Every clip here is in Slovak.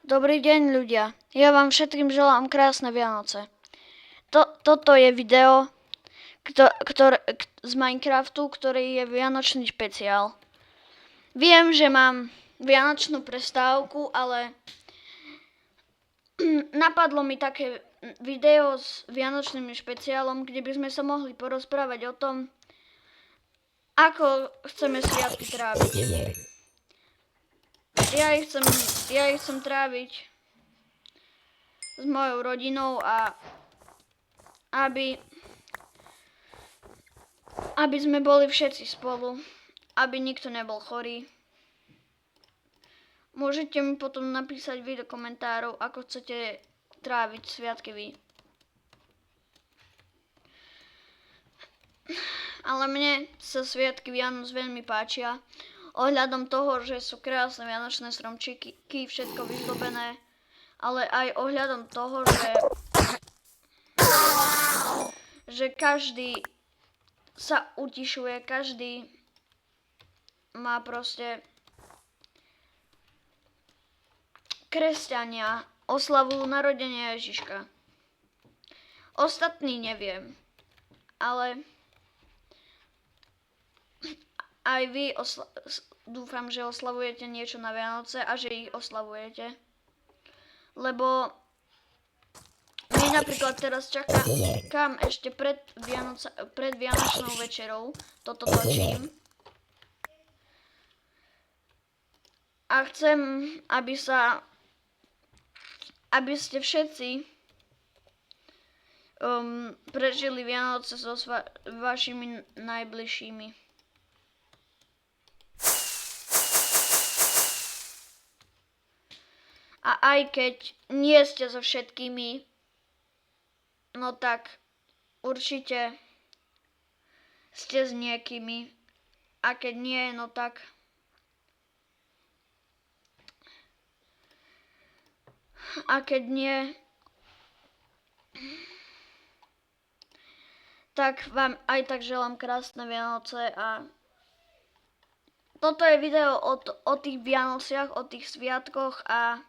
Dobrý deň, ľudia. Ja vám všetkým želám krásne Vianoce. Toto je video z Minecraftu, ktorý je vianočný špeciál. Viem, že mám vianočnú prestávku, ale napadlo mi také video s vianočným špeciálom, kde by sme sa mohli porozprávať o tom, ako chceme sviatky tráviť. Ja ich chcem tráviť s mojou rodinou a aby sme boli všetci spolu, aby nikto nebol chorý. Môžete mi potom napísať vy do komentárov, ako chcete tráviť sviatky vy. Ale mne sa sviatky Vianoc veľmi páčia. Ohľadom toho, že sú krásne vianočné stromčeky, všetko vyzdobené, ale aj ohľadom toho, že každý sa utišuje, každý má proste kresťania oslavujú narodenie Ježiška. Ostatní neviem, ale aj vy dúfam, že oslavujete niečo na Vianoce a že ich oslavujete. Lebo my napríklad teraz čakám ešte pred Vianočnou večerou, toto točím. A chcem, aby ste všetci prežili Vianoce so vašimi najbližšími. A aj keď nie ste so všetkými, no tak určite ste s niekými. A keď nie, no tak tak vám aj tak želám krásne Vianoce a toto je video o tých Vianociach, o tých sviatkoch a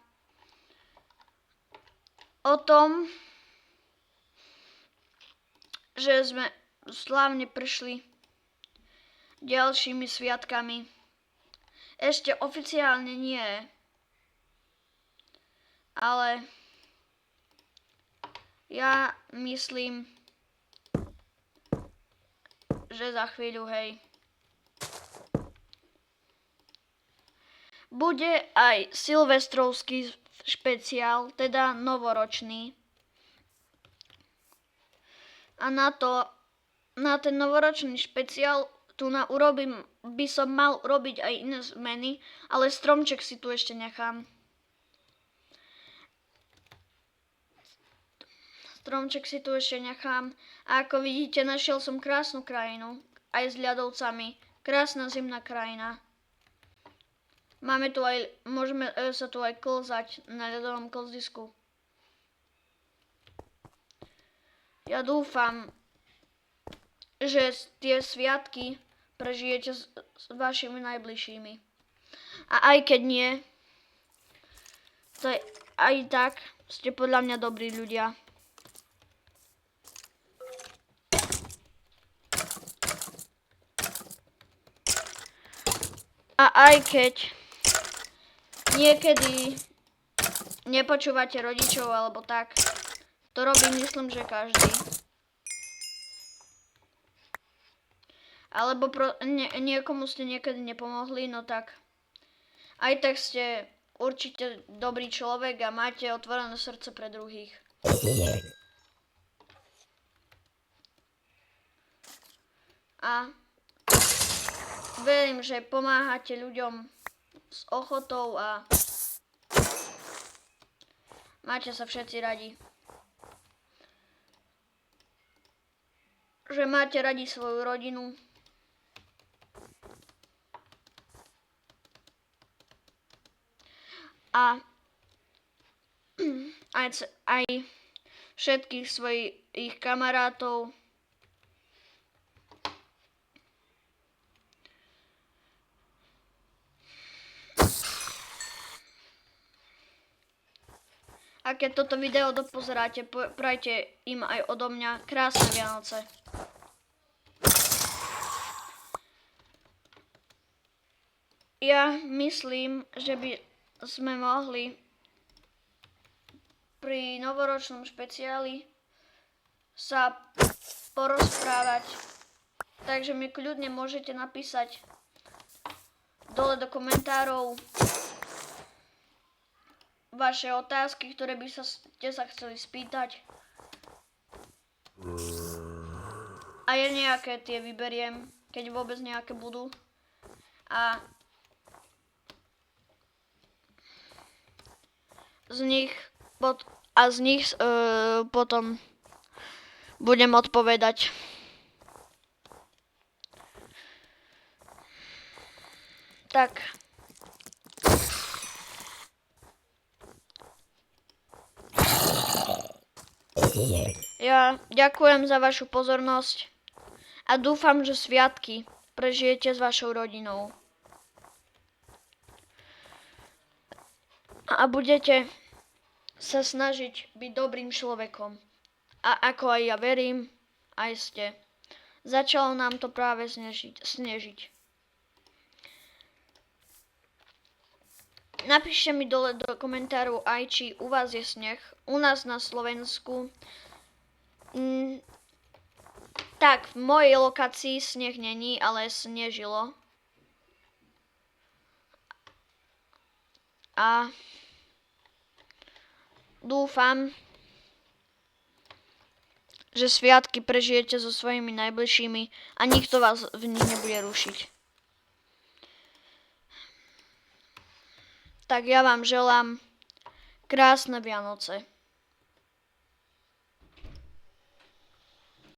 o tom, že sme slávne prešli ďalšími sviatkami. Ešte oficiálne nie, ale ja myslím, že za chvíľu, hej. Bude aj silvestrovský špeciál, teda novoročný. A na ten novoročný špeciál by som mal urobiť aj iné zmeny, ale stromček si tu ešte nechám. A ako vidíte, našiel som krásnu krajinu, aj s ľadovcami. Krásna zimná krajina. Môžeme sa tu aj klzať na ľadovom klzisku. Ja dúfam, že tie sviatky prežijete s vašimi najbližšími. A aj keď nie, to aj tak ste podľa mňa dobrí ľudia. A aj keď niekedy nepočúvate rodičov alebo tak, to robí, myslím, že každý. Alebo niekomu ste niekedy nepomohli, no tak aj tak ste určite dobrý človek a máte otvorené srdce pre druhých. A verím, že pomáhate ľuďom s ochotou a máte sa všetci radi. Že máte radi svoju rodinu. A aj všetkých svojich kamarátov. A keď toto video dopozeráte, prajte im aj odo mňa krásne Vianoce. Ja myslím, že by sme mohli pri novoročnom špeciáli sa porozprávať. Takže mi kľudne môžete napísať dole do komentárov vaše otázky, ktoré by ste sa chceli spýtať. A ja nejaké tie vyberiem, keď vôbec nejaké budú. A z nich potom budem odpovedať. Tak. Ja ďakujem za vašu pozornosť a dúfam, že sviatky prežijete s vašou rodinou. A budete sa snažiť byť dobrým človekom. A ako aj ja verím, aj ste. Začalo nám to práve snežiť. Napíšte mi dole do komentárov aj, či u vás je sneh. U nás na Slovensku. Tak, v mojej lokácii sneh není, ale snežilo. A dúfam, že sviatky prežijete so svojimi najbližšími a nikto vás v nich nebude rušiť. Tak ja vám želám krásne Vianoce.